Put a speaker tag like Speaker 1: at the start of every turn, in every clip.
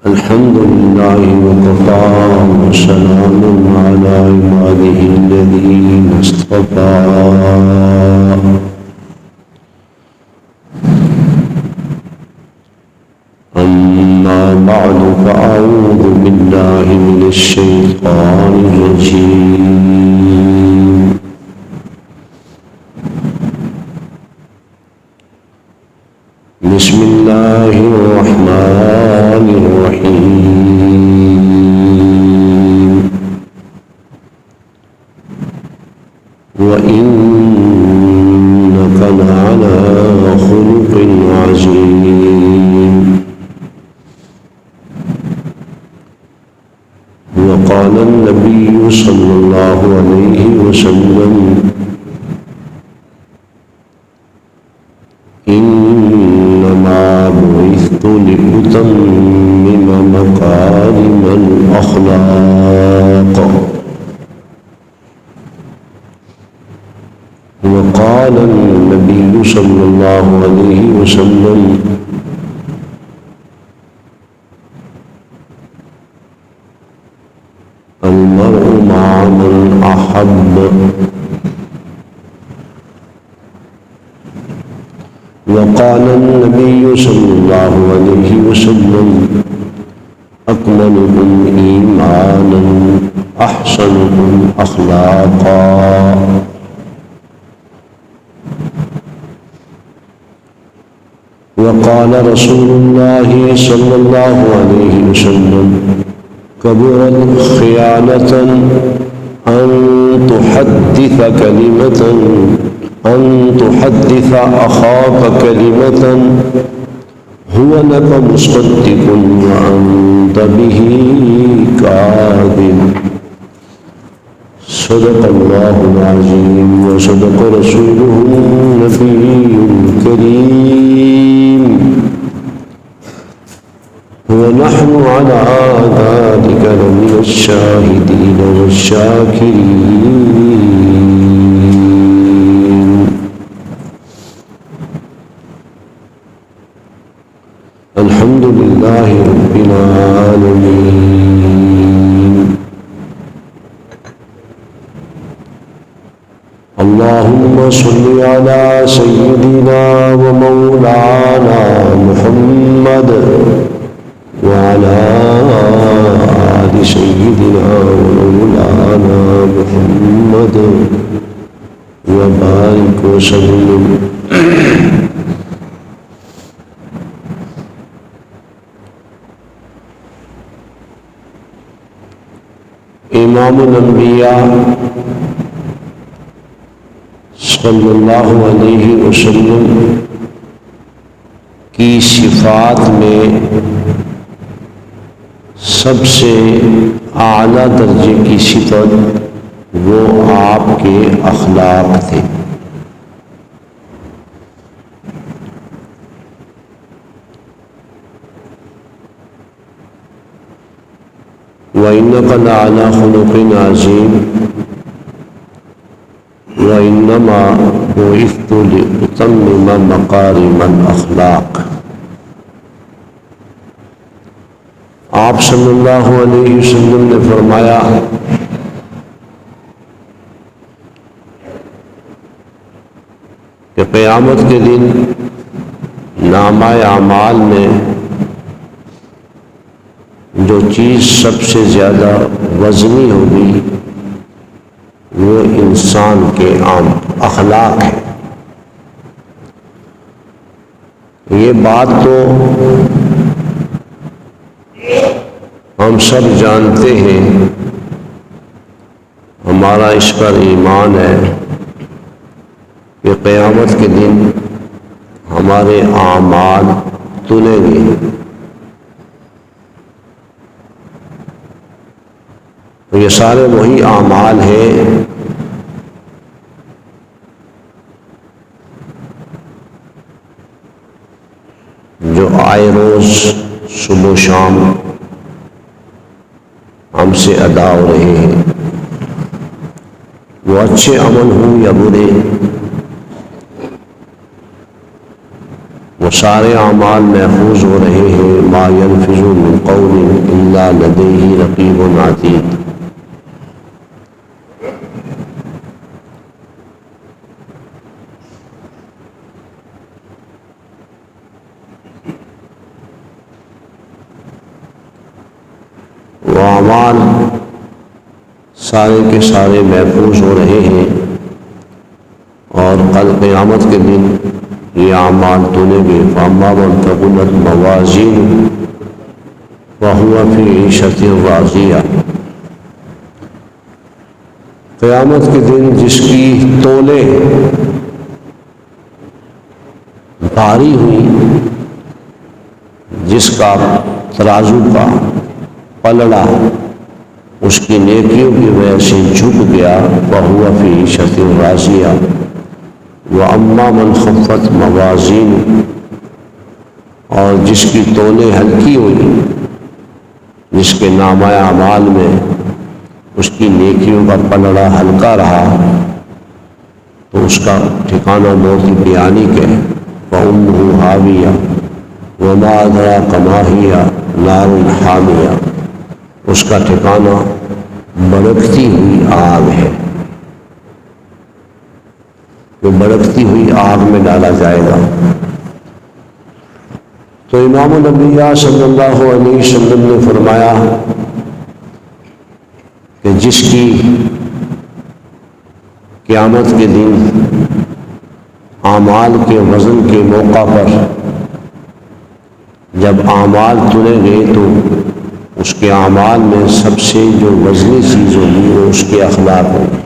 Speaker 1: الحمد لله وكفى وسلام على عباده الذين اصطفى أما بعد فأعوذ بالله من الشيطان الرجيم بسم الله الرحمن الرحيم وإنك لعلى خلق عظيم وقال النبي صلى الله عليه وسلم إنما بعثت لأتمم مكارم الأخلاق وقال النبي صلى الله عليه وسلم المرء مع من أحب وقال النبي صلى الله عليه وسلم أكملهم إيمانا أحسنهم أخلاقا وقال رسول الله صلى الله عليه وسلم كبرت خيانة أن تحدث أخاك كلمة هو لك مصدق وأنت به كاذب صدق الله العظيم وصدق رسوله النبي الكريم ونحن على ذلك لمن الشاهدين والشاكرين. الحمد لله رب العالمين. اللهم صل على سيدنا ومولانا محمد وعلى آل سيدنا ومولانا محمد وبارك وسلم. امام الانبیاء صلی اللہ علیہ وسلم کی صفات میں سب سے اعلیٰ درجے کی صفت وہ آپ کے اخلاق تھے. وَإِنَّكَ لَعَلَى خُلُقٍ عَظِيمٍ وَإِنَّمَا بُعِثْتُ لِأُتَمِّمَ مَكَارِمَ الْأَخْلَاقِ. آپ صلی اللہ علیہ وسلم نے فرمایا کہ قیامت کے دن نامہ اعمال میں جو چیز سب سے زیادہ وزنی ہوگی وہ انسان کے اخلاق ہے. یہ بات تو ہم سب جانتے ہیں، ہمارا اس پر ایمان ہے کہ قیامت کے دن ہمارے اعمال تلیں گے. یہ سارے وہی اعمال ہیں جو آئے روز صبح و شام ہم سے ادا ہو رہے ہیں. وہ اچھے عمل ہوں یا برے، وہ سارے اعمال محفوظ ہو رہے ہیں. ما يلفظ من قول الا لديه رقیب عتید. وہ اعمال سارے کے سارے محفوظ ہو رہے ہیں اور کل قیامت کے دن یہ اعمال تونے گے. فاما من ثقلت موازینہ فہو فی عیشۃ راضیہ. قیامت کے دن جس کی تولے بھاری ہوئی، جس کا ترازو کا پلڑا اس کی نیکیوں کی وجہ سے جھک گیا، فہو فی عیشۃ راضیہ. وَأَمَّا مَنْ خَفَّتْ مَوَازِينُهُ، اور جس کی تولے ہلکی ہوئی، جس کے نامہ اعمال میں اس کی نیکیوں کا پلڑا ہلکا رہا، تو اس کا ٹھکانہ بہت ہی بھیانک ہے. فَأُمُّهُ هَاوِيَةٌ وَمَا أَدْرَاكَ مَا هِيَ نَارٌ حَامِيَةٌ. اس کا ٹھکانہ بھڑکتی ہوئی آگ ہے، جو بھڑکتی ہوئی آگ میں ڈالا جائے گا. تو امام الانبیاء صلی اللہ علیہ وسلم نے فرمایا کہ جس کی قیامت کے دن اعمال کے وزن کے موقع پر جب اعمال چنے گئے تو اس کے اعمال میں سب سے جو وزنی چیز ہوگی وہ اس کے اخلاق ہوگی.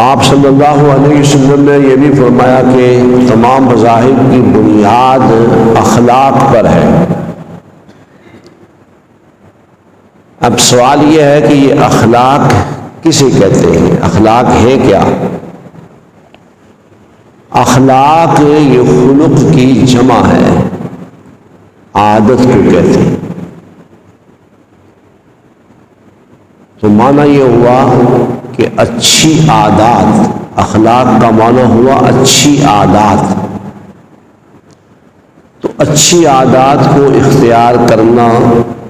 Speaker 1: آپ صلی اللہ علیہ وسلم نے یہ بھی فرمایا کہ تمام مذاہب کی بنیاد اخلاق پر ہے. اب سوال یہ ہے کہ یہ اخلاق کسے کہتے ہیں؟ اخلاق ہے کیا؟ اخلاق یہ خلق کی جمع ہے، عادت کو کہتے ہیں. تو معنی یہ ہوا کہ اچھی عادات، اخلاق کا معنی ہوا اچھی عادات. تو اچھی عادات کو اختیار کرنا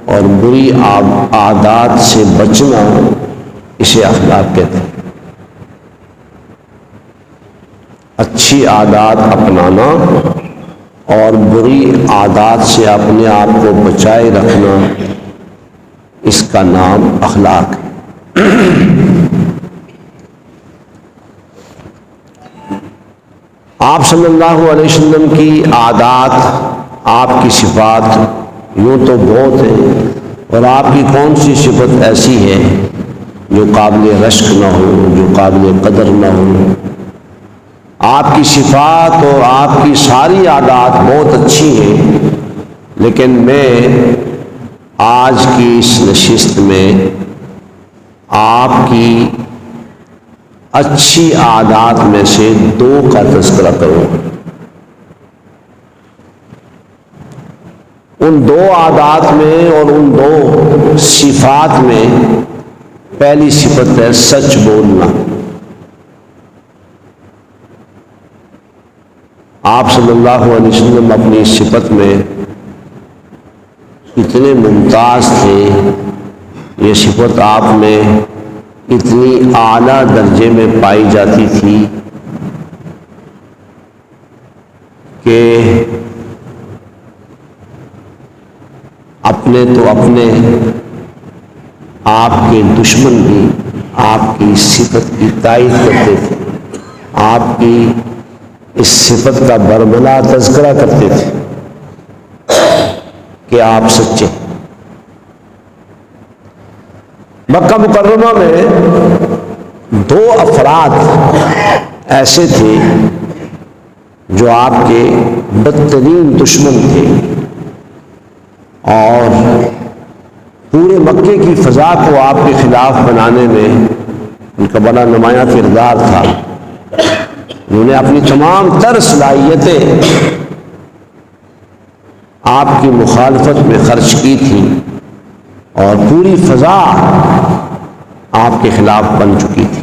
Speaker 1: اور بری عادات سے بچنا، اسے اخلاق کہتے ہیں. اچھی عادات اپنانا اور بری عادات سے اپنے آپ کو بچائے رکھنا، اس کا نام اخلاق ہے. آپ صلی اللہ علیہ وسلم کی عادات، آپ کی صفات یوں تو بہت ہیں، اور آپ کی کون سی صفت ایسی ہے جو قابل رشک نہ ہو، جو قابل قدر نہ ہو؟ آپ کی صفات اور آپ کی ساری عادات بہت اچھی ہیں، لیکن میں آج کی اس نشست میں آپ کی اچھی عادات میں سے دو کا تذکرہ کروں. ان دو عادات میں اور ان دو صفات میں پہلی صفت ہے سچ بولنا. آپ صلی اللہ علیہ وسلم اپنی اس صفت میں اتنے ممتاز تھے، یہ صفت آپ میں اتنی اعلیٰ درجے میں پائی جاتی تھی کہ اپنے تو اپنے آپ کے دشمن بھی آپ کی صفت کی تائید کرتے تھے، آپ کی اس صفت کا برملا تذکرہ کرتے تھے کہ آپ سچے. مکہ مکرمہ میں دو افراد ایسے تھے جو آپ کے بدترین دشمن تھے، اور پورے مکے کی فضا کو آپ کے خلاف بنانے میں ان کا بڑا نمایاں کردار تھا. انہوں نے اپنی تمام تر صلاحیتیں آپ کی مخالفت میں خرچ کی تھی، اور پوری فضا آپ کے خلاف بن چکی تھی۔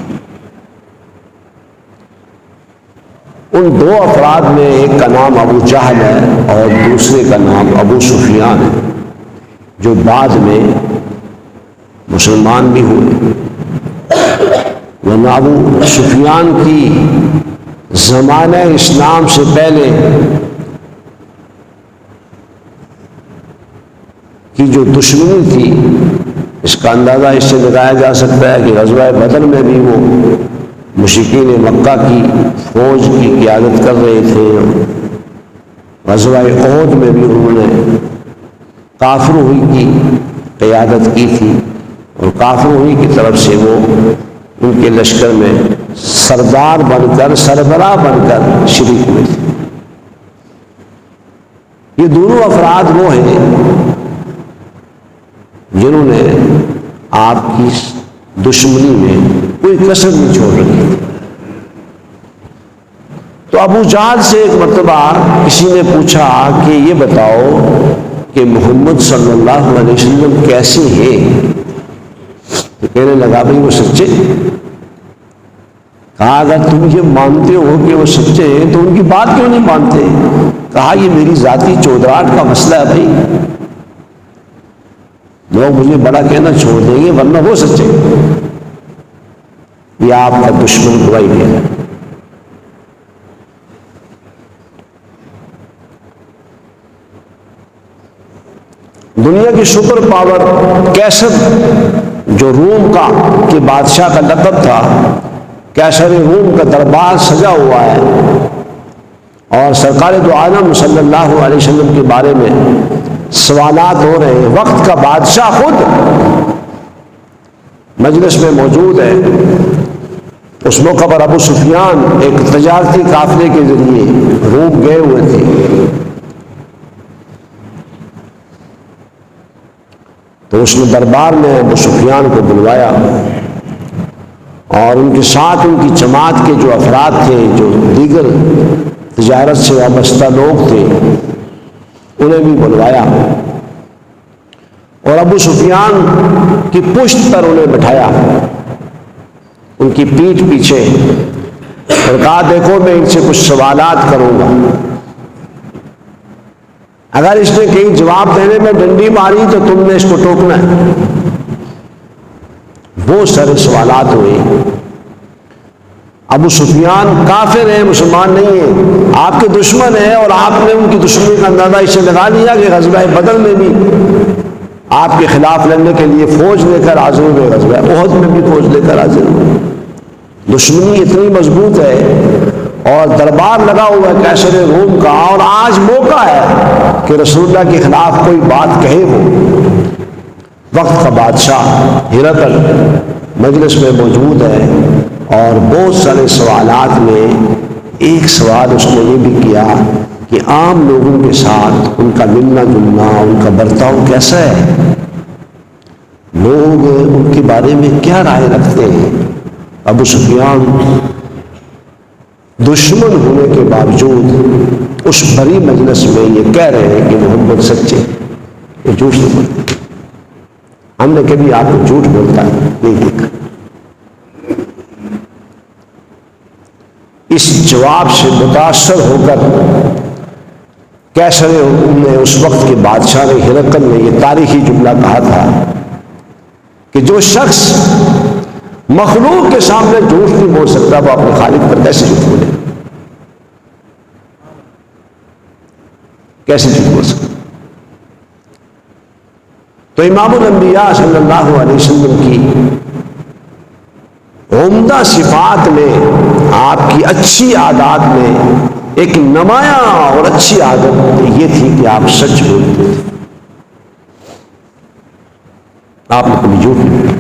Speaker 1: ان دو افراد میں ایک کا نام ابو جہل ہے اور دوسرے کا نام ابو سفیان ہے، جو بعد میں مسلمان بھی ہوئے، ورنہ ابو سفیان کی زمانہ اسلام سے پہلے کی جو دشمنی تھی، اس کا اندازہ اس سے لگایا جا سکتا ہے کہ غزوہ بدر میں بھی وہ مشرکین مکہ کی فوج کی قیادت کر رہے تھے، غزوہ احد میں بھی انہوں نے کافروں ہی کی قیادت کی تھی، اور کافروں ہی کی طرف سے وہ ان کے لشکر میں سردار بن کر، سربراہ بن کر شریک ہوئے تھے۔ یہ دونوں افراد وہ ہیں جنہوں نے آپ کی دشمنی میں کوئی کسر نہیں چھوڑ رکھی۔ تو ابو جہل سے ایک مرتبہ کسی نے پوچھا کہ یہ بتاؤ کہ محمد صلی اللہ علیہ وسلم کیسے ہیں؟ تو کہنے لگا بھائی وہ سچے۔ کہا اگر تم یہ مانتے ہو کہ وہ سچے ہیں تو ان کی بات کیوں نہیں مانتے؟ کہا یہ میری ذاتی چودراہٹ کا مسئلہ ہے بھائی، لوگ مجھے بڑا کہنا چھوڑ دیں گے ورنہ وہ سچے۔ یہ آپ کا دشمن گواہی دے رہا ہے۔ دنیا کی سپر پاور کیسر، جو روم کا کے بادشاہ کا لقب تھا، کیسر روم کا دربار سجا ہوا ہے، اور سرکار دو عالم صلی اللہ علیہ وسلم کے بارے میں سوالات ہو رہے ہیں۔ وقت کا بادشاہ خود مجلس میں موجود ہے۔ اس موقع پر ابو سفیان ایک تجارتی قافلے کے ذریعے روم گئے ہوئے تھے، تو اس نے دربار میں ابو سفیان کو بلوایا، اور ان کے ساتھ ان کی جماعت کے جو افراد تھے، جو دیگر تجارت سے وابستہ لوگ تھے، انہیں بھی بلوایا، اور ابو سفیان کی پشت پر انہیں بٹھایا، ان کی پیٹھ پیچھے، اور کہا دیکھو میں ان سے کچھ سوالات کروں گا، اگر اس نے کہیں جواب دینے میں ڈنڈی ماری تو تم نے اس کو ٹوکنا ہے۔ بہت سارے سوالات ہوئے۔ ابو سفیان کافر ہیں، مسلمان نہیں ہیں، آپ کے دشمن ہیں، اور آپ نے ان کی دشمنی کا اندازہ اس سے لگا لیا کہ غزوہ بدر میں بھی آپ کے خلاف لڑنے کے لیے فوج لے کر حاضر ہوئے، غزوہ احد میں بھی فوج لے کر حاضر ہوئے۔ دشمنی اتنی مضبوط ہے، اور دربار لگا ہوا ہے کیسر روم کا، اور آج موقع ہے کہ رسول اللہ کے خلاف کوئی بات کہے۔ وہ وقت کا بادشاہ ہرقل مجلس میں موجود ہے، اور بہت سارے سوالات میں ایک سوال اس نے یہ بھی کیا کہ عام لوگوں کے ساتھ ان کا ملنا جلنا، ان کا برتاؤ کیسا ہے، لوگ ان کے بارے میں کیا رائے رکھتے ہیں۔ ابو سفیان دشمن ہونے کے باوجود اس بڑی مجلس میں یہ کہہ رہے ہیں کہ محمد سچے، یہ جھوٹ نہیں بولتے، ہم نے کبھی آپ کو جھوٹ بولتا نہیں دیکھا۔ اس جواب سے متاثر ہو کر کیسر نے اس وقت کے بادشاہ نے ہرقل نے یہ تاریخی جملہ کہا تھا کہ جو شخص مخلوق کے سامنے جھوٹ نہیں بول سکتا وہ اپنے خالق پر کیسے جھوٹ بولے، کیسے جھوٹ بول سکتا۔ تو امام الانبیاء صلی اللہ علیہ وسلم کی عمدہ صفات میں، آپ کی اچھی عادات میں ایک نمایاں اور اچھی عادت یہ تھی کہ آپ سچ بولتے تھے، آپ نے کبھی جھوٹ نہیں بولا،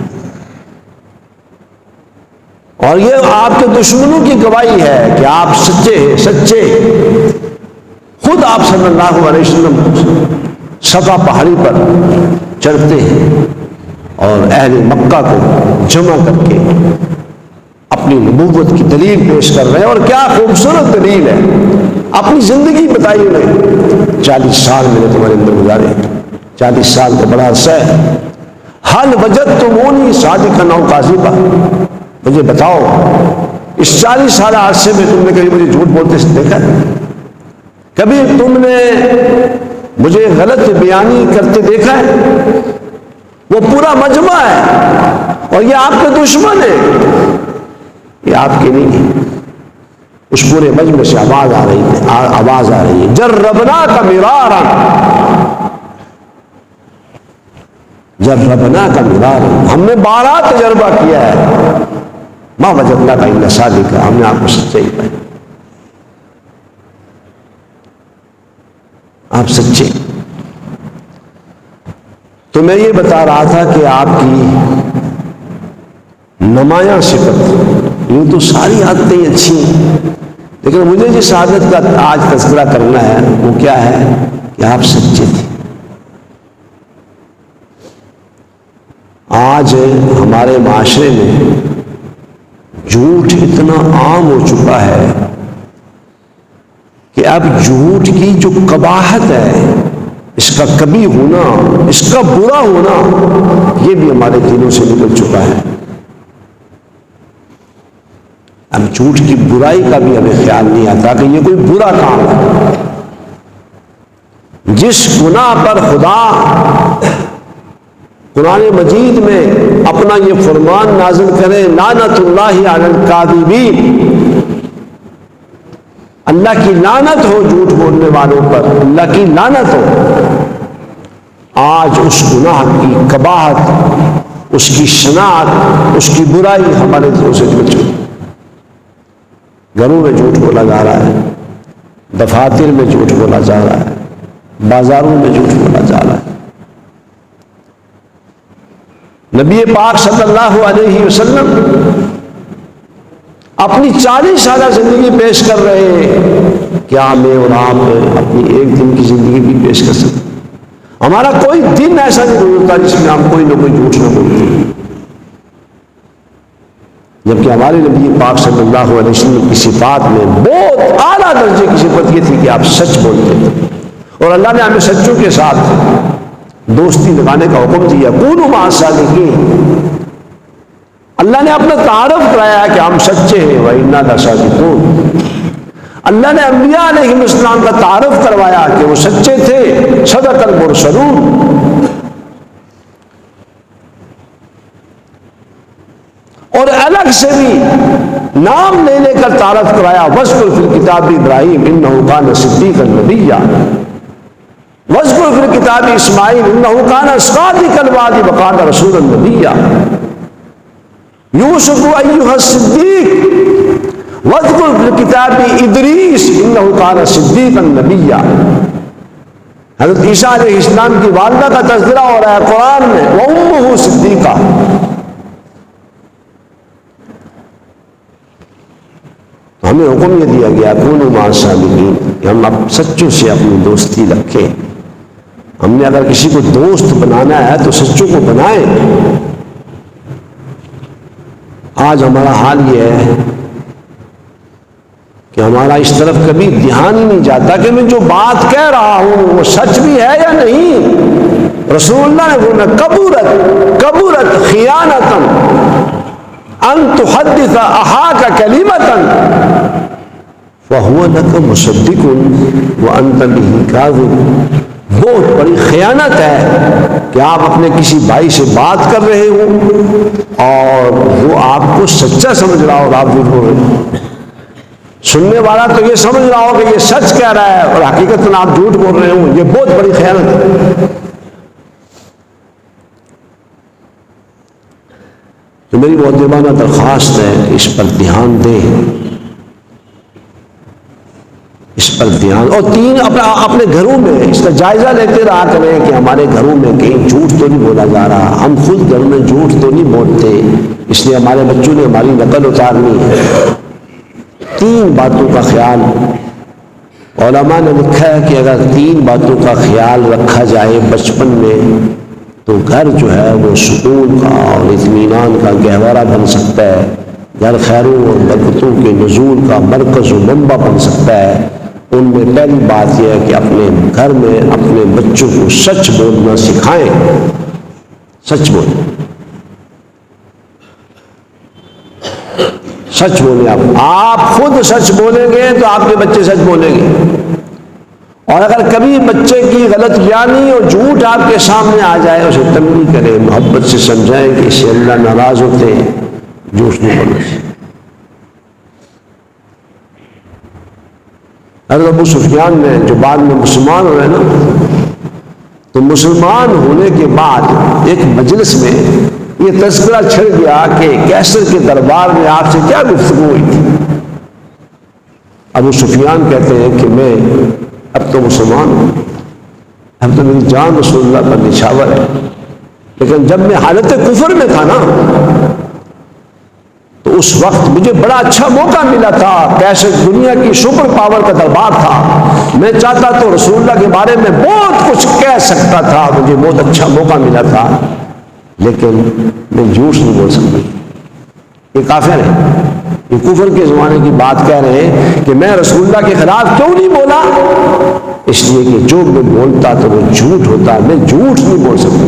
Speaker 1: اور یہ آپ کے دشمنوں کی گواہی ہے کہ آپ سچے ہیں، سچے۔ خود آپ صلی اللہ علیہ وسلم صفا پہاڑی پر چڑھتے ہیں اور اہل مکہ کو جمع کر کے اپنی نبوت کی دلیل پیش کر رہے ہیں، اور کیا خوبصورت دلیل ہے، اپنی زندگی بتائی انہیں۔ 40 سال میں نے تمہارے اندر گزارے، 40 سال کا بڑا عرصہ ہے، حل وجدتمونی صادقا او کاذبا، مجھے بتاؤ اس 40 سالہ عرصے میں تم نے کبھی مجھے جھوٹ بولتے دیکھا؟ کبھی تم نے مجھے غلط بیانی کرتے دیکھا ہے؟ وہ پورا مجمع ہے اور یہ آپ کے دشمن ہے، یہ آپ کے نہیں ہے۔ اس پورے مجمع سے آواز آ رہی ہے جربناک مرارا، جربناک مرارا، ہم نے بارہ تجربہ کیا ہے، ما وجدناک الا صادقا، ہم نے آپ کو سچائی پائی، آپ سچے۔ تو میں یہ بتا رہا تھا کہ آپ کی نمایاں صفت، یوں تو ساری عادتیں اچھی ہیں، لیکن مجھے جس عادت کا آج تذکرہ کرنا ہے وہ کیا ہے کہ آپ سچے تھے۔ آج ہمارے معاشرے میں جھوٹ اتنا عام ہو چکا ہے کہ اب جھوٹ کی جو قباحت ہے، اس کا کبھی ہونا، اس کا برا ہونا، یہ بھی ہمارے دلوں سے نکل چکا ہے۔ اب جھوٹ کی برائی کا بھی ہمیں خیال نہیں آتا کہ یہ کوئی برا کام ہے۔ جس گناہ پر خدا قرآن مجید میں اپنا یہ فرمان نازل کرے لعنت اللہ علی الکاذبین، اللہ کی لعنت ہو جھوٹ بولنے والوں پر، اللہ کی لعنت ہو، آج اس گناہ کی قباحت، اس کی شناعت، اس کی برائی ہمارے دلوں سے نکل چکی۔ گھروں میں جھوٹ بولا جا رہا ہے، دفاتر میں جھوٹ بولا جا رہا ہے، بازاروں میں جھوٹ بولا جا رہا ہے۔ نبی پاک صلی اللہ علیہ وسلم اپنی 40 سالہ زندگی پیش کر رہے ہیں، کیا میں اور آپ اپنی ایک دن کی زندگی بھی پیش کر سکتے؟ ہمارا کوئی دن ایسا نہیں ہوتا جس میں ہم کوئی نہ کوئی جھوٹ نہ بولتے، جبکہ ہمارے نبی پاک صلی اللہ علیہ وسلم کی صفات میں بہت اعلیٰ درجے کی صفت یہ تھی کہ آپ سچ بولتے تھے، اور اللہ نے ہمیں سچوں کے ساتھ دوستی لگانے کا حکم دیا، کونوا مع الصادقین۔ اللہ نے اپنا تعارف کرایا کہ ہم سچے ہیں، وَإِنَّا لَصَادِقُونَ۔ اللہ نے انبیاء علیہ السلام کا تعارف کروایا کہ وہ سچے تھے، صدق المرسلون۔ اور الگ سے بھی نام لے لے کر تعارف کرایا، وَاذْكُرْ فِي الْكِتَابِ إِبْرَاهِيمَ إِنَّهُ كَانَ صِدِّيقًا نَبِيًّا، وَاذْكُرْ فِي الْكِتَابِ إِسْمَاعِيلَ إِنَّهُ كَانَ صَادِقَ الْوَعْدِ وَكَانَ رَسُولًا نَبِيًّا، یوسف ایھا الصدیق واذکر فی الکتاب ادریس انہ کان صدیقا نبیا۔ حضرت عیسیٰ علیہ السلام کی والدہ کا تذکرہ ہو رہا ہے قرآن میں، وامہ صدیقہ۔ ہمیں حکم یہ دیا گیا کونوا مع الصادقین کہ ہم اب سچوں سے اپنی دوستی رکھیں۔ ہم نے اگر کسی کو دوست بنانا ہے تو سچوں کو بنائیں۔ آج ہمارا حال یہ ہے کہ ہمارا اس طرف کبھی دھیان ہی نہیں جاتا کہ میں جو بات کہہ رہا ہوں وہ سچ بھی ہے یا نہیں۔ رسول اللہ نے فرمایا کبرت خیانۃ ان تحدث اخاک کلمۃ فہو لک مصدق وانت بہ کاذب۔ بہت بڑی خیانت ہے کہ آپ اپنے کسی بھائی سے بات کر رہے ہو اور وہ آپ کو سچا سمجھ رہا ہو اور آپ جھوٹ بول رہے ہو۔ سننے والا تو یہ سمجھ رہا ہو کہ یہ سچ کہہ رہا ہے اور حقیقت میں آپ جھوٹ بول رہے ہو، یہ بہت بڑی خیانت ہے۔ تو میری مؤدبانہ درخواست ہے کہ اس پر دھیان دیں، اس پر دھیان، اور اپنے گھروں میں اس کا جائزہ لیتے رہا کریں کہ ہمارے گھروں میں کہیں جھوٹ تو نہیں بولا جا رہا، ہم خود گھر میں جھوٹ تو نہیں بولتے، اس لیے ہمارے بچوں نے ہماری نقل اتارنی ہے۔ 3 باتوں کا خیال علماء نے لکھا ہے کہ اگر 3 باتوں کا خیال رکھا جائے بچپن میں تو گھر جو ہے وہ سکون کا اور اطمینان کا گہوارہ بن سکتا ہے، گھر خیروں اور برکتوں کے نزول کا مرکز و منبع بن سکتا ہے۔ ان میں پہلی بات یہ ہے کہ اپنے گھر میں اپنے بچوں کو سچ بولنا سکھائیں، سچ بولیں، سچ بولیں۔ آپ خود سچ بولیں گے تو آپ کے بچے سچ بولیں گے، اور اگر کبھی بچے کی غلط بیانی اور جھوٹ آپ کے سامنے آ جائے، اسے تنبیہ کریں، محبت سے سمجھائیں کہ اس سے اللہ ناراض ہوتے ہیں، جھوٹ نہیں بولنا چاہیے۔ حضرت ابو سفیان نے جو بعد میں مسلمان ہوئے نا، تو مسلمان ہونے کے بعد ایک مجلس میں یہ تذکرہ چھڑ گیا کہ کیسر کے دربار میں آپ سے کیا گفتگو ہوئی تھی۔ ابو سفیان کہتے ہیں کہ میں اب تو مسلمان ہوں، اب تو میری جان رسول اللہ پر نچھاور ہے، لیکن جب میں حالت کفر میں تھا نا، تو اس وقت مجھے بڑا اچھا موقع ملا تھا۔ کیسے دنیا کی سپر پاور کا دربار تھا، میں چاہتا تو رسول اللہ کے بارے میں بہت کچھ کہہ سکتا تھا، مجھے بہت اچھا موقع ملا تھا، لیکن میں جھوٹ نہیں بول سکتا۔ یہ کافر ہے، یہ کفر کے زمانے کی بات کہہ رہے ہیں کہ میں رسول اللہ کے خلاف کیوں نہیں بولا، اس لیے کہ جو میں بولتا تو وہ جھوٹ ہوتا، میں جھوٹ نہیں بول سکتا۔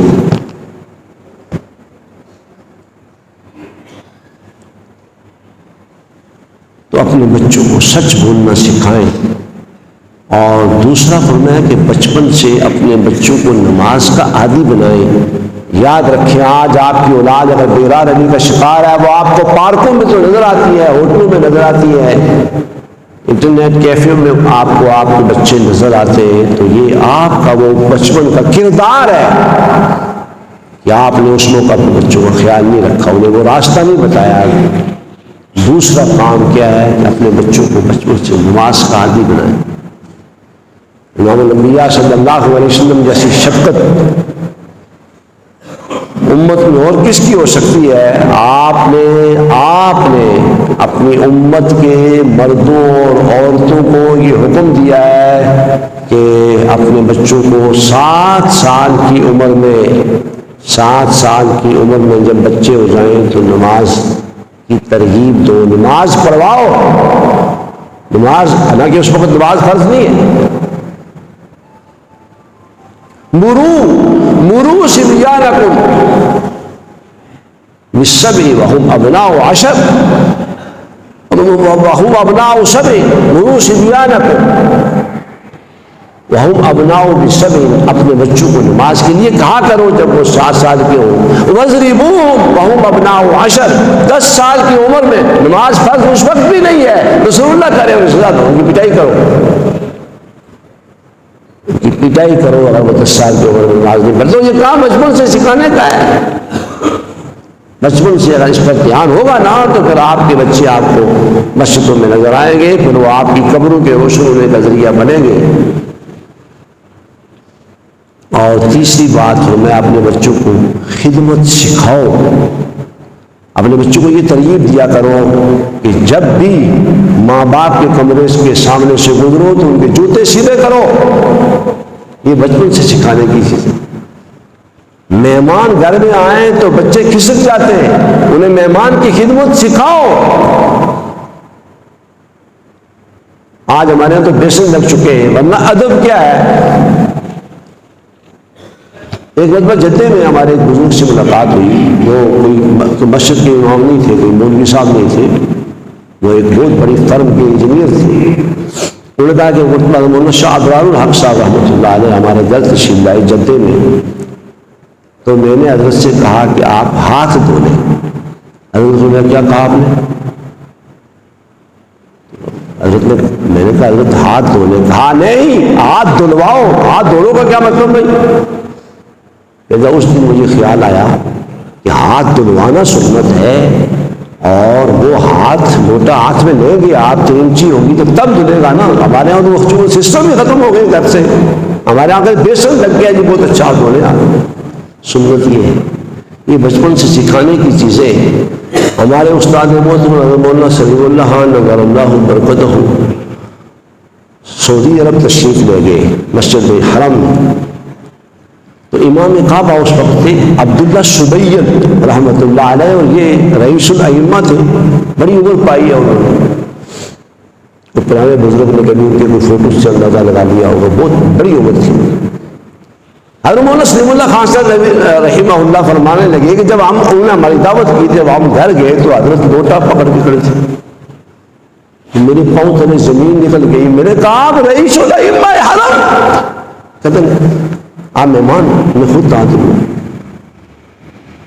Speaker 1: تو اپنے بچوں کو سچ بولنا سکھائیں، اور دوسرا فرمایا کہ بچپن سے اپنے بچوں کو نماز کا عادی بنائیں۔ یاد رکھیں، آج آپ کی اولاد اگر بیرار علی کا شکار ہے، وہ آپ کو پارکوں میں تو نظر آتی ہے، ہوٹلوں میں نظر آتی ہے، انٹرنیٹ کیفے میں آپ کے بچے نظر آتے ہیں، تو یہ آپ کا وہ بچپن کا کردار ہے کہ آپ نے اس موقع اپنے بچوں کا خیال نہیں رکھا، انہیں وہ راستہ نہیں بتایا۔ دوسرا کام کیا ہے کہ اپنے بچوں کو بچپن سے نماز کا عادی بنائیں۔ امام الانبیاء صلی اللہ علیہ وسلم جیسی شفقت امت میں اور کس کی ہو سکتی ہے؟ آپ نے اپنی امت کے مردوں اور عورتوں کو یہ حکم دیا ہے کہ اپنے بچوں کو 7 سال کی عمر میں جب بچے ہو جائیں تو نماز کی ترغیب دو، نماز پڑھواؤ۔ نماز، حالانکہ اس وقت نماز فرض نہیں ہے۔ مرو صبیانکم بالسبع وهم ابناء 10 وهم ابناء 7 مرو صبیانکم وهم ابناء بالسبع، اپنے بچوں کو نماز کے لیے کہا کرو جب وہ 7 سال کے ہوں۔ واضربوہم وهم ابناء 10، 10 سال کی عمر میں نماز فرض اس وقت بھی نہیں ہے، رسول اللہ کرے اور سزا دو، ان کی پٹائی کرو اگر وہ 10 سال کی عمر میں نماز نہیں پڑھتے۔ یہ کام بچپن سے سکھانے کا ہے، بچپن سے اگر اس پر دھیان ہوگا نا تو پھر آپ کے بچے آپ کو مسجدوں میں نظر آئیں گے، پھر وہ آپ کی قبروں کے روشن ہونے کا ذریعہ بنیں گے۔ اور تیسری بات ہے، میں اپنے بچوں کو خدمت سکھاؤ، اپنے بچوں کو یہ ترغیب دیا کرو کہ جب بھی ماں باپ کے کمرے کے سامنے سے گزرو تو ان کے جوتے سیدھے کرو۔ یہ بچپن سے سکھانے کی چیز ہے۔ مہمان گھر میں آئیں تو بچے کھسک جاتے ہیں، انہیں مہمان کی خدمت سکھاؤ۔ آج ہمارے یہاں تو بیسن لگ چکے ہیں، ورنہ ادب کیا ہے۔ ایک مرتبہ جدے میں ہمارے ایک بزرگ سے ملاقات ہوئی، جو کوئی مسجد کے امام نہیں تھے، کوئی مولوی صاحب نہیں تھے، وہ ایک بہت بڑی فرم کے انجینئر تھے۔ انہوں نے کہا کہ مولانا شاہ ابرار الحق صاحب رحمۃ اللہ علیہ ہمارے در تشریف لائے جدے میں، تو میں نے حضرت سے کہا کہ آپ ہاتھ دھو لیں۔ حضرت نے کیا کہا آپ نے؟ میں نے کہا حضرت ہاتھ دھو لیں۔ کہا نہیں، ہاتھ دھلواؤ۔ ہاتھ دھونے کا کیا مطلب بھائی؟ اس دن مجھے خیال آیا کہ ہاتھ دھلوانا سنت ہے، اور وہ ہاتھ لوٹا ہاتھ میں لے گیا، آپ 3 انچی ہوگی تو تب دھلے گا نا۔ ہمارے یہاں تو سسٹم ہی ختم ہو گئے گھر سے، ہمارے یہاں کا بیسن لگ گیا جی، بہت اچھا دھونے آ۔ سنت یہ ہے، یہ بچپن سے سکھانے کی چیزیں۔ ہمارے استاد محترم مولانا سلیم اللہ خان نور اللہ برکتہ سعودی عرب تشریف لے گئے مسجد حرم، تو امام کعبہ اس وقت تھے عبداللہ سبیل رحمۃ اللہ علیہ، اور یہ رئیس الائمہ تھے، بڑی عمر پائی ہے انہوں نے۔ تو پرانے بزرگ نے کبھی ان کے کوئی فوٹو سے اندازہ لگا لیا ہوگا، بہت بڑی عمر تھی۔ حضرت مولانا سلیم اللہ خان صاحب رحمہ اللہ فرمانے لگے کہ جب انہوں نے ہماری دعوت کی تھی، جب ہم گھر گئے تو حضرت لوٹا پکڑ کے کھڑے تھے، میرے پاؤں تلے زمین نکل گئی. میں نے کہا آپ رئیس الائمہ حرم، کہتے ہیں آپ مہمان، میں خود دعوت ہوں.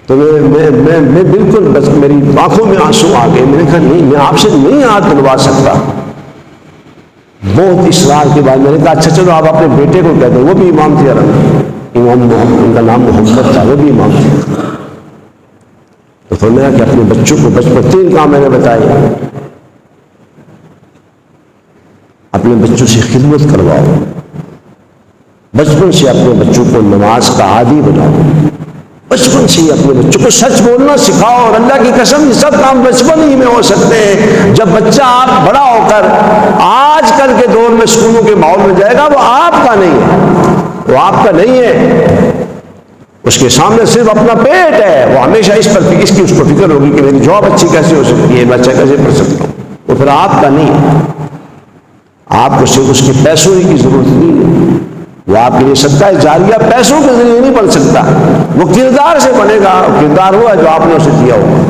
Speaker 1: تو میں بالکل بس میری آنکھوں میں آنسو آ گئے. میں نے کہا نہیں، میں آپ سے نہیں ہاتھ دلوا سکتا. بہت اصرار کے بعد میں نے کہا اچھا چلو آپ اپنے بیٹے کو کہتے ہیں، وہ بھی امام تھے حرم، امام محمد، ان کا نام محمد تھا، وہ بھی امام تھے. تو فرمایا کہ اپنے بچوں کو بچپن 3 کام میں نے بتائے، اپنے بچوں سے خدمت کرواؤ، بچپن سے اپنے بچوں کو نماز کا عادی بناؤ، بچپن سے ہی اپنے بچوں کو سچ بولنا سکھاؤ. اور اللہ کی قسم یہ سب کام بچپن ہی میں ہو سکتے ہیں. جب بچہ آپ بڑا ہو کر آج کل کے دور میں اسکولوں کے ماحول میں جائے گا، وہ آپ کا نہیں ہے، وہ آپ کا نہیں ہے. اس کے سامنے صرف اپنا پیٹ ہے. وہ ہمیشہ اس کو فکر ہوگی کہ میری جاب اچھی کیسے ہو سکتی ہے، میں اچھا کیسے پڑھ سکتا ہوں. وہ پھر آپ کا نہیں ہے. آپ کو صرف اس کے پیسوں ہی کی ضرورت نہیں ہے. وہ آپ کے لیے صدقہ جاریہ پیسوں کے ذریعے نہیں بن سکتا، وہ کردار سے بنے گا. کردار ہوا جو آپ نے اسے دیا ہوگا.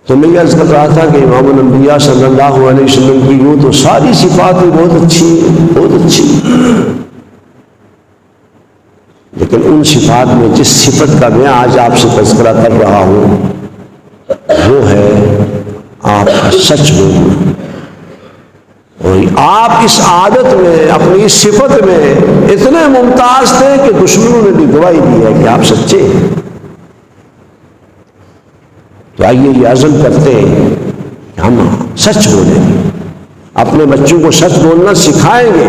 Speaker 1: تو میں یہ عرض کر رہا تھا کہ امام الانبیاء صلی اللہ علیہ وسلم کی یوں تو ساری صفات بہت اچھی، بہت اچھی، لیکن ان صفات میں جس صفت کا میں آج آپ سے تذکرہ کر رہا ہوں وہ ہے آپ کا سچ بولنا. اور آپ اس عادت میں، اپنی اس صفت میں اتنے ممتاز تھے کہ دشمنوں نے بھی گواہی دی ہے کہ آپ سچے ہیں. تو آئیے یہ عزم کرتے ہیں کہ ہم سچ بولیں گے، اپنے بچوں کو سچ بولنا سکھائیں گے.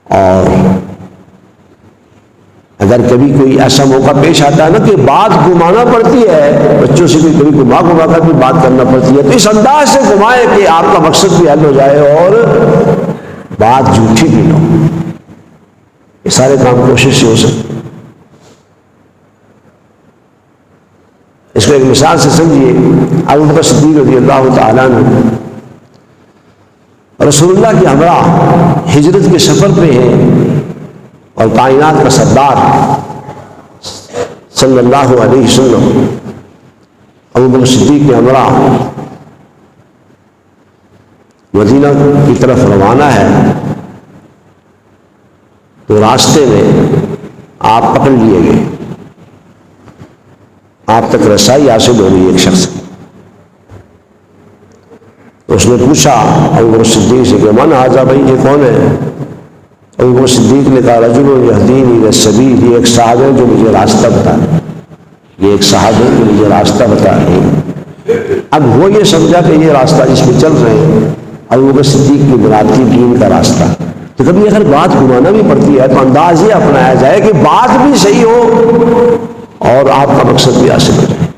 Speaker 1: اور اگر کبھی کوئی ایسا موقع پیش آتا ہے نا کہ بات گمانا پڑتی ہے، بچوں سے بھی کبھی گما کر بھی بات کرنا پڑتی ہے، تو اس انداز سے گمائے کہ آپ کا مقصد بھی حل ہو جائے اور بات جھوٹی بھی نہ ہو. یہ سارے کام کوشش سے ہو سکتے. اس کو ایک مثال سے سمجھیے. ابو بکر صدیق رضی اللہ تعالیٰ عنہ رسول اللہ کے ہمراہ ہجرت کے سفر پہ ہیں، اور کائنات کا سردار صلی اللہ علیہ وسلم ابو بکر صدیق کے ہمراہ مدینہ کی طرف روانہ ہے. تو راستے میں آپ پکڑ لیے گئے، آپ تک رسائی حاصل ہو گئی ایک شخص. تو اس نے پوچھا ابو بکر صدیق سے کہ من حاضہ، بھائی یہ کون ہے؟ ابو بکر صدیق نے کہا رجل یہدینی الی السبیل، یہ ایک صاحب ہے جو مجھے راستہ بتا رہے ہیں، یہ ایک صاحب ہے جو مجھے راستہ بتا رہے ہیں. اب وہ یہ سمجھا کہ یہ راستہ جس پہ چل رہے ہیں ابو بکر صدیق کی مرادی دین کا راستہ. تو کبھی اگر بات گمانا بھی پڑتی ہے تو انداز یہ اپنایا جائے کہ بات بھی صحیح ہو اور آپ کا مقصد بھی حاصل ہو جائے.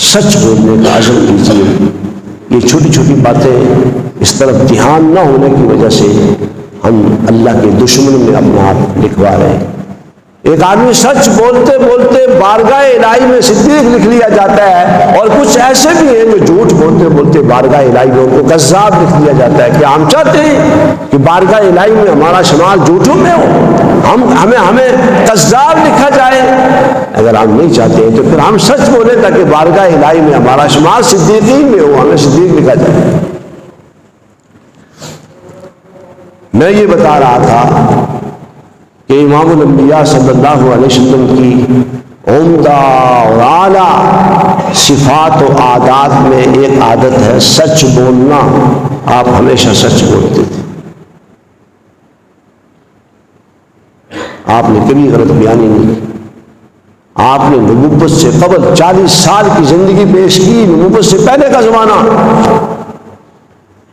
Speaker 1: سچ بولنے کا عزم کیجیے. یہ چھوٹی چھوٹی باتیں اس طرف دھیان نہ ہونے کی وجہ سے ہم اللہ کے دشمن میں اپنا آپ لکھوا رہے ہیں. ایک آدمی سچ بولتے بولتے بارگاہ الہی میں صدیق لکھ لیا جاتا ہے، اور کچھ ایسے بھی ہیں جو جھوٹ بولتے بولتے بارگاہ الہی میں ان کو کذاب لکھ دیا جاتا ہے. کہ ہم چاہتے ہیں کہ بارگاہ الہی میں ہمارا شمار جھوٹوں میں ہو، ہمیں کذاب لکھا جائے. اگر ہم نہیں چاہتے ہیں تو پھر ہم سچ بولیں تاکہ بارگاہ الہی میں ہمارا شمار صدیقین میں ہو، ہمیں صدیق لکھا جائے. میں یہ بتا رہا تھا کہ امام الانبیاء صلی اللہ علیہ وسلم کی عمدہ اور اعلیٰ صفات و عادات میں ایک عادت ہے سچ بولنا. آپ ہمیشہ سچ بولتے تھے، آپ نے کبھی غلط بیانی نہیں کی. آپ نے نبوت سے قبل 40 سال کی زندگی پیش کی، نبوت سے پہلے کا زمانہ،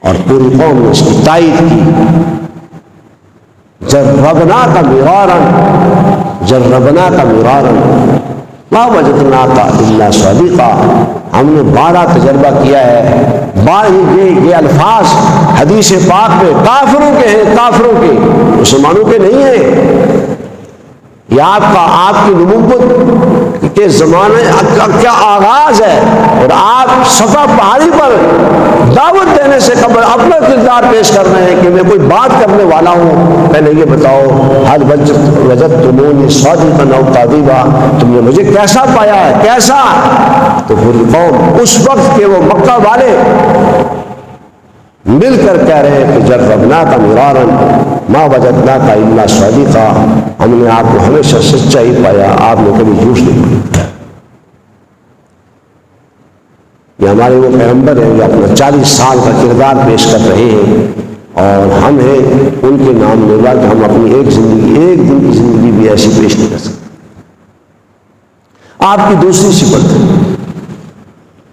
Speaker 1: اور پوری قوم نے اس کی تائید کی. جربناک مرارا ما وجدناک الا صادقا. ہم نے 12 تجربہ کیا ہے. یہ الفاظ حدیث پاک میں کافروں کے ہیں، کافروں کے، مسلمانوں کے نہیں ہیں. یہ آپ کی نبوت کے زمانے کا کیا آغاز ہے، اور آپ صفا پہاڑی پر دعوت دینے سے قبل اپنا کردار پیش کر رہے ہیں کہ میں کوئی بات کرنے والا ہوں، پہلے یہ بتاؤ حل وجدتمونی صادقا او کاذبا، تم نے مجھے کیسا پایا ہے، کیسا؟ تو پوری قوم اس وقت کے وہ مکہ والے مل کر کہہ رہے ہیں کہ جربناک مرارا ما وجدناک الا صادقا، ہم نے آپ کو ہمیشہ سچا ہی پایا، آپ نے کبھی جھوٹ نہیں پایا۔ یہ ہمارے وہ پیغمبر ہیں جو اپنا 40 سال کا کردار پیش کر رہے ہیں، اور ہم ہیں ان کے نام لیوا کہ ہم اپنی ایک دن کی زندگی بھی ایسی پیش نہیں کر سکتے۔ آپ کی دوسری صفت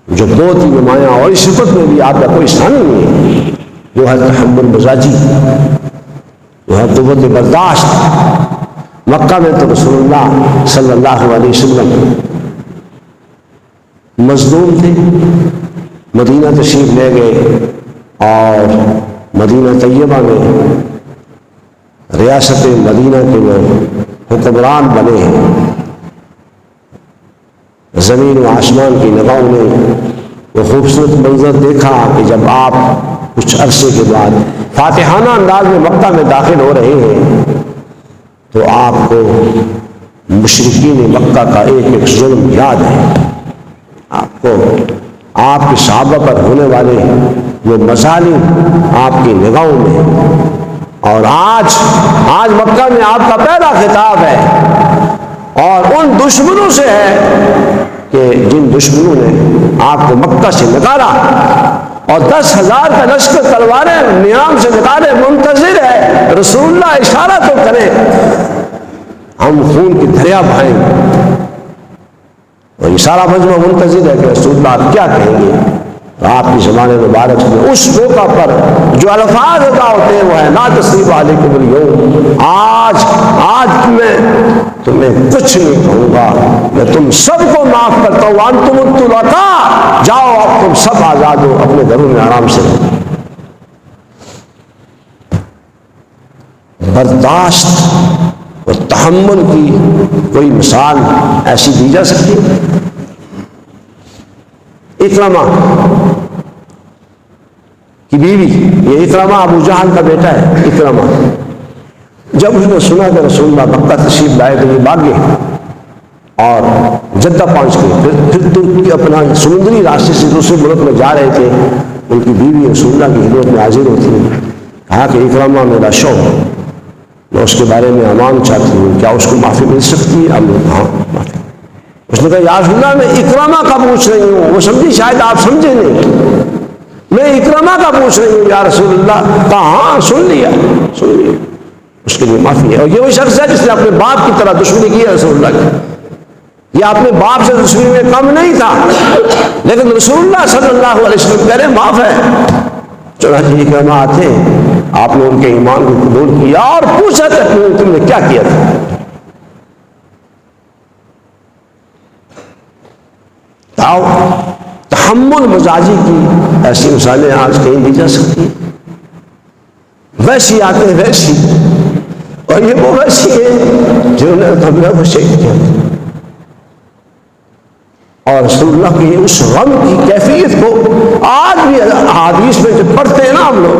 Speaker 1: جو بہت ہی نمایاں، اور اس صفت میں بھی آپ کا کوئی ثانی نہیں ہے، وہ ہے تحمل مزاجی، وہ ہے قوت برداشت۔ مکہ میں تو رسول اللہ صلی اللہ علیہ وسلم مظلوم تھے، مدینہ تشریف لے گئے، اور مدینہ طیبہ میں ریاست مدینہ کے وہ حکمران بنے ہیں۔ زمین و آسمان کی نگاہوں نے وہ خوبصورت منظر دیکھا کہ جب آپ کچھ عرصے کے بعد فاتحانہ انداز میں مکہ میں داخل ہو رہے ہیں تو آپ کو مشرکین مکہ کا ایک ظلم یاد ہے، آپ کو آپ کے صحابہ پر ہونے والے وہ مظالم آپ کی نگاہوں میں، اور آج مکہ میں آپ کا پہلا خطاب ہے، اور ان دشمنوں سے ہے کہ جن دشمنوں نے آپ کو مکہ سے نکالا، اور 10,000 کا لشکر تلواریں نیام سے نکالے، منتظر ہے رسول اللہ اشارہ تو کریں، ہم خون کی دریا بہائیں، اور یہ سارا مجمع منتظر ہے کہ رسول اللہ آپ کیا کہیں گے۔ آپ کی زبان مبارک میں اس موقع پر جو الفاظ ادا ہوتے ہیں وہ ہے لا تثریب علیکم اليوم، آج میں تمہیں کچھ نہیں کہوں گا، میں تم سب کو معاف کرتا ہوں، وانتم الطلقاء، جاؤ اب تم سب آزاد ہو، اپنے گھروں میں آرام سے رہو۔ برداشت اور تحمل کی کوئی مثال ایسی دی جا سکتی ہے؟ اکرمہ کی بیوی، یہ اکرمہ ابو جہل کا بیٹا ہے، اکرمہ جب اس نے سنا کہ رسول اللہ مکہ تشریف لائے تو یہ بھاگ گئے اور جدہ پہنچ گئے، پھر ترکی اپنا سمندری راستے سے دوسرے ملک میں جا رہے تھے، ان کی بیوی رسول اللہ کی خدمت میں حاضر ہوتی ہے، کہا کہ اکرمہ میرا شوہر، میں اس کے بارے میں امان چاہتی ہوں، کیا اس کو معافی مل سکتی ہے؟ اب ہاں معافی۔ اس نے کہا یا رسول اللہ میں اکرمہ کا پوچھ رہی ہوں، وہ سمجھی شاید آپ سمجھے نہیں، میں اکرمہ کا پوچھ رہی ہوں یا رسول اللہ۔ کہا ہاں سن لیا، اس کے لیے معافی ہے۔ اور یہ وہ شخص ہے جس نے اپنے باپ کی طرح دشمنی کی ہے رسول اللہ کی، یہ اپنے باپ سے دشمنی میں کم نہیں تھا، لیکن رسول اللہ صلی اللہ علیہ وسلم کہہ رہے معاف ہے۔ چنانچہ اکرمہ آتے ہیں، آپ نے ان کے ایمان کو قبول کیا اور پوچھا کہ تم نے کیا کیا تھا؟ تحمل مزاجی کی ایسی مثالیں آج کہیں دی جا سکتی ہیں۔ ویسی آتے ہیں ویسی، اور یہ وہ ویسی ہیں جنہوں نے حملہ کو شہید کیا، اور رسول اللہ کی اس غم کی کیفیت کو آج بھی حدیث میں جو پڑھتے ہیں نا ہم لوگ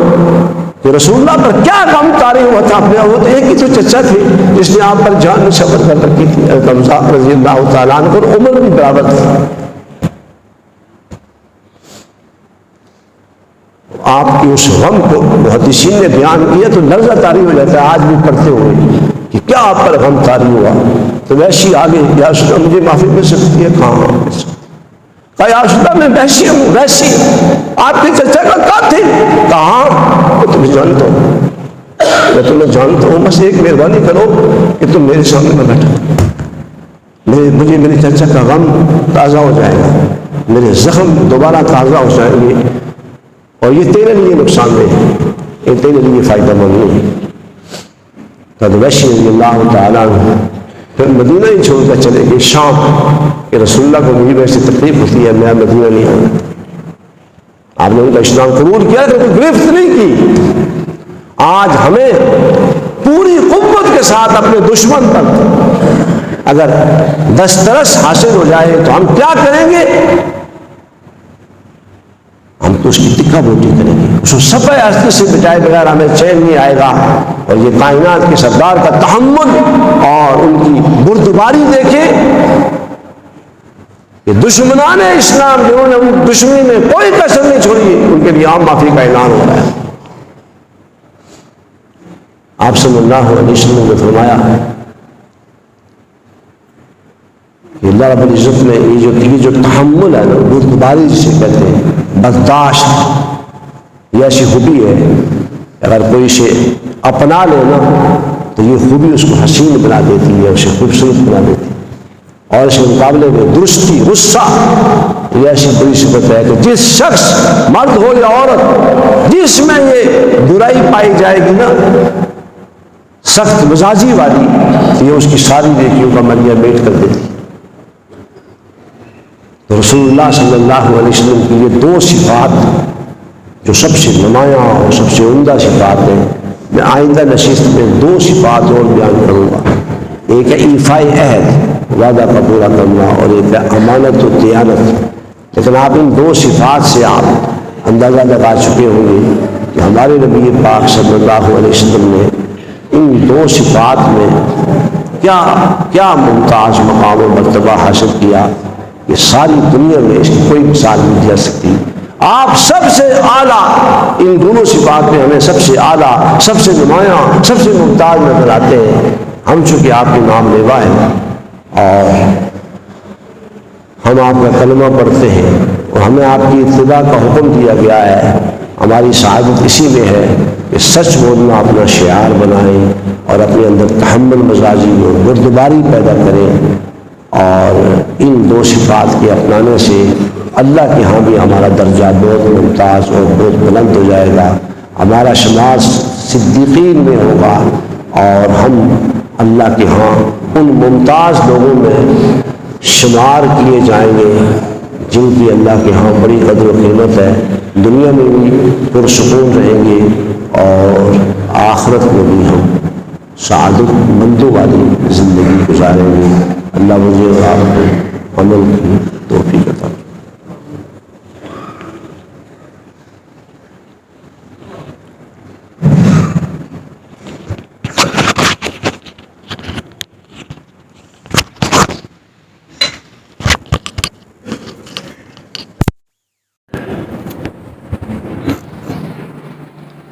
Speaker 1: کہ رسول اللہ پر کیا غم طاری ہوا تھا اپنے، وہ تو ایک ہی تو چچا تھے جس نے آپ پر جان نشور کر رکھی تھی، حمزہ رضی اللہ تعالیٰ عنہ، اور عمر بھی برابر تھی۔ آپ کی اس غم کو محدثین نے بیان کیا تو لرزہ طاری ہو جاتا ہے آج بھی پڑھتے ہوئے کہ کیا آپ پر غم طاری ہوا، تو ویسی آگے یا رسول اللہ مجھے معافی مل سکتی ہے؟ کہاں مل سکتی؟ کہا یا رسول اللہ میں ویسی ہوں، ویسی آپ کے چچا کا قاتل؟ کہاں؟ میں تمہیں جانتا ہوں، میں تمہیں جانتا ہوں، بس ایک مہربانی کرو کہ تم میرے سامنے میں بیٹھو، مجھے میرے چچا کا غم تازہ ہو جائے گا، میرے زخم دوبارہ تازہ ہو جائیں گے، اور یہ تیرے لیے نقصان دہ ہے، یہ تیرے لیے فائدہ مند نہیں ہے۔ تو ویشی رضی اللہ تعالیٰ عنہ پھر مدینہ ہی چھوڑ کر چلے گئے شام، کہ رسول اللہ کو مجھے ویسے تکلیف ہوتی ہے، میں مدینہ نہیں آؤں۔ آپ نے ان کا اسلام قبول کیا، لیکن گرفت نہیں کی۔ آج ہمیں پوری قوت کے ساتھ اپنے دشمن پر اگر دسترس حاصل ہو جائے تو ہم کیا کریں گے؟ ہم تو اس کی تکہ بوٹی کریں گے، اس کو صفحہ ہستی سے بجائے بغیر ہمیں چین نہیں آئے گا۔ اور یہ کائنات کے سردار کا تحمل اور ان کی بردباری دیکھیں کہ دشمنان اسلام جنہوں نے ان دشمنی میں کوئی کسر نہیں چھوڑی، ان کے لیے عام معافی کا اعلان ہو رہا ہے۔ آپ صلی اللہ علیہ وسلم نے فرمایا کہ اللہ رب العزت نے یہ جو تحمل ہے نا، بردباری جسے کہتے ہیں، برداشت، یہ ایسی خوبی ہے اگر کوئی اسے اپنا لے نا تو یہ خوبی اس کو حسین بنا دیتی ہے، اسے خوبصورت بنا دیتی ہے۔ اور اس کے مقابلے میں درستی، غصہ، یہ ایسی بڑی صفت ہے کہ جس شخص، مرد ہو یا عورت، جس میں یہ برائی پائی جائے گی نا، سخت مزاجی والی، یہ اس کی ساری نیکیوں کا مرجع میٹ کر دیتی ہے۔ تو رسول اللہ صلی اللہ علیہ وسلم کی یہ دو صفات جو سب سے نمایاں اور سب سے عمدہ صفات ہیں، میں آئندہ نشست میں دو صفات اور بیان کروں گا۔ ایک ہے ایفائے عہد، وعدہ کا پورا کرنا، اور ایک ہے امانت و دیانت۔ لیکن آپ ان دو صفات سے آپ اندازہ لگا چکے ہوں گے کہ ہمارے نبی پاک صلی اللہ علیہ وسلم نے ان دو صفات میں کیا ممتاز مقام و مرتبہ حاصل کیا کہ ساری دنیا میں اس کی کوئی مثال نہیں دے سکتی۔ آپ سب سے اعلیٰ ان دونوں صفات میں ہمیں سب سے اعلیٰ، سب سے نمایاں، سب سے ممتاز نظر آتے ہیں۔ ہم چونکہ آپ کے نام لیوا ہیں اور ہم آپ کا کلمہ پڑھتے ہیں اور ہمیں آپ کی اتباع کا حکم دیا گیا ہے، ہماری سعادت اسی میں ہے کہ سچ بولنا اپنا شعار بنائیں اور اپنے اندر تحمل مزاجی اور بردباری پیدا کریں، اور ان دو صفات کے اپنانے سے اللہ کے ہاں بھی ہمارا درجہ بہت ممتاز اور بہت بلند ہو جائے گا، ہمارا شمار صدیقین میں ہوگا، اور ہم اللہ کے ہاں ان ممتاز لوگوں میں شمار کیے جائیں گے جن کی اللہ کے ہاں بڑی قدر و قیمت ہے۔ دنیا میں بھی پرسکون رہیں گے اور آخرت میں بھی ہم سعادت مندوں والی زندگی گزاریں گے۔ اللہ مجھے اور آپ کو عمل کی